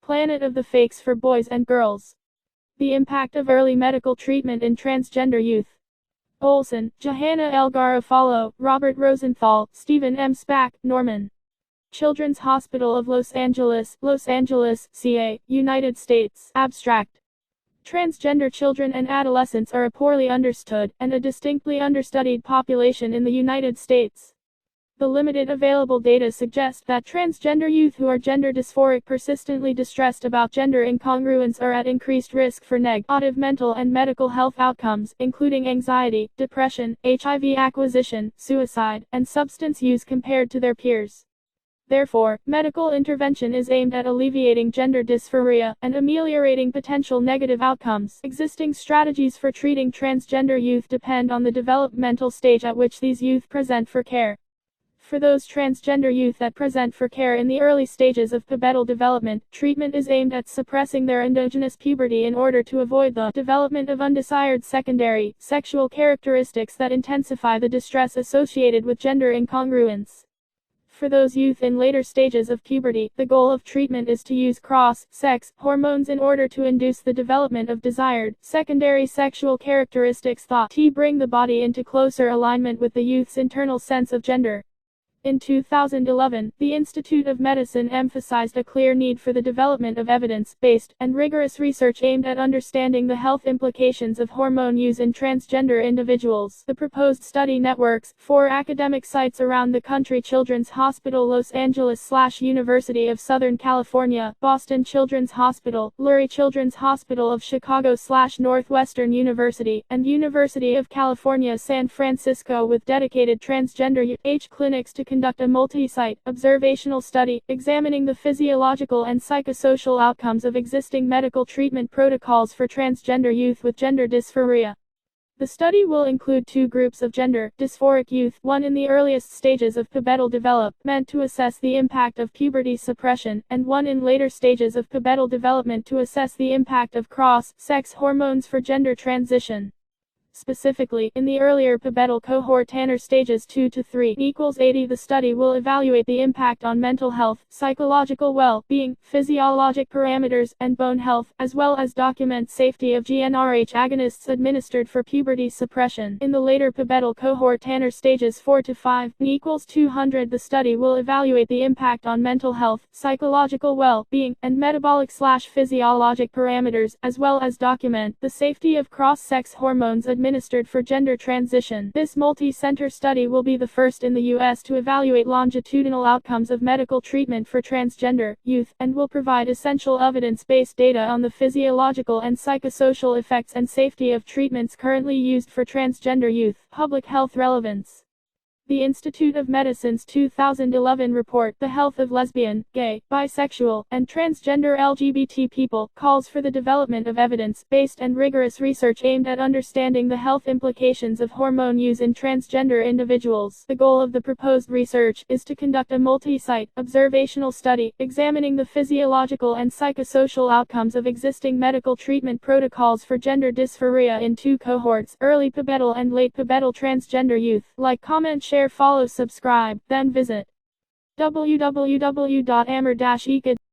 Planet of the Fakes for Boys and Girls. The Impact of Early Medical Treatment in Transgender Youth. Olson, Johanna L. Garofalo, Robert Rosenthal, Stephen M. Spack, Norman. Children's Hospital of Los Angeles, CA, United States. Abstract. Transgender children and adolescents are a poorly understood, and a distinctly understudied population in the United States. The limited available data suggest that transgender youth who are gender dysphoric, persistently distressed about gender incongruence, are at increased risk for negative mental and medical health outcomes, including anxiety, depression, HIV acquisition, suicide, and substance use compared to their peers. Therefore, medical intervention is aimed at alleviating gender dysphoria and ameliorating potential negative outcomes. Existing strategies for treating transgender youth depend on the developmental stage at which these youth present for care. For those transgender youth that present for care in the early stages of pubertal development, treatment is aimed at suppressing their endogenous puberty in order to avoid the development of undesired secondary, sexual characteristics that intensify the distress associated with gender incongruence. For those youth in later stages of puberty, the goal of treatment is to use cross-sex hormones in order to induce the development of desired, secondary sexual characteristics thought to bring the body into closer alignment with the youth's internal sense of gender. In 2011, the Institute of Medicine emphasized a clear need for the development of evidence-based and rigorous research aimed at understanding the health implications of hormone use in transgender individuals. The proposed study networks 4 academic sites around the country: Children's Hospital Los Angeles / University of Southern California, Boston Children's Hospital, Lurie Children's Hospital of Chicago / Northwestern University, and University of California, San Francisco, with dedicated transgender youth clinics to conduct a multi-site, observational study, examining the physiological and psychosocial outcomes of existing medical treatment protocols for transgender youth with gender dysphoria. The study will include 2 groups of gender dysphoric youth, one in the earliest stages of pubertal development to assess the impact of puberty suppression, and one in later stages of pubertal development to assess the impact of cross-sex hormones for gender transition. Specifically, in the earlier pubertal cohort Tanner stages 2 to 3 = 80, the study will evaluate the impact on mental health, psychological well-being, physiologic parameters, and bone health, as well as document safety of GnRH agonists administered for puberty suppression. In the later pubertal cohort Tanner stages 4 to 5 = 200, the study will evaluate the impact on mental health, psychological well-being, and metabolic/physiologic parameters, as well as document the safety of cross-sex hormones administered for gender transition. This multi-center study will be the first in the U.S. to evaluate longitudinal outcomes of medical treatment for transgender youth, and will provide essential evidence-based data on the physiological and psychosocial effects and safety of treatments currently used for transgender youth. Public health relevance. The Institute of Medicine's 2011 report, The Health of Lesbian, Gay, Bisexual, and Transgender LGBT People, calls for the development of evidence-based and rigorous research aimed at understanding the health implications of hormone use in transgender individuals. The goal of the proposed research is to conduct a multi-site, observational study, examining the physiological and psychosocial outcomes of existing medical treatment protocols for gender dysphoria in 2 cohorts, early pubertal and late pubertal transgender youth. Like, comment, share, follow, subscribe, then visit www.amr-ecad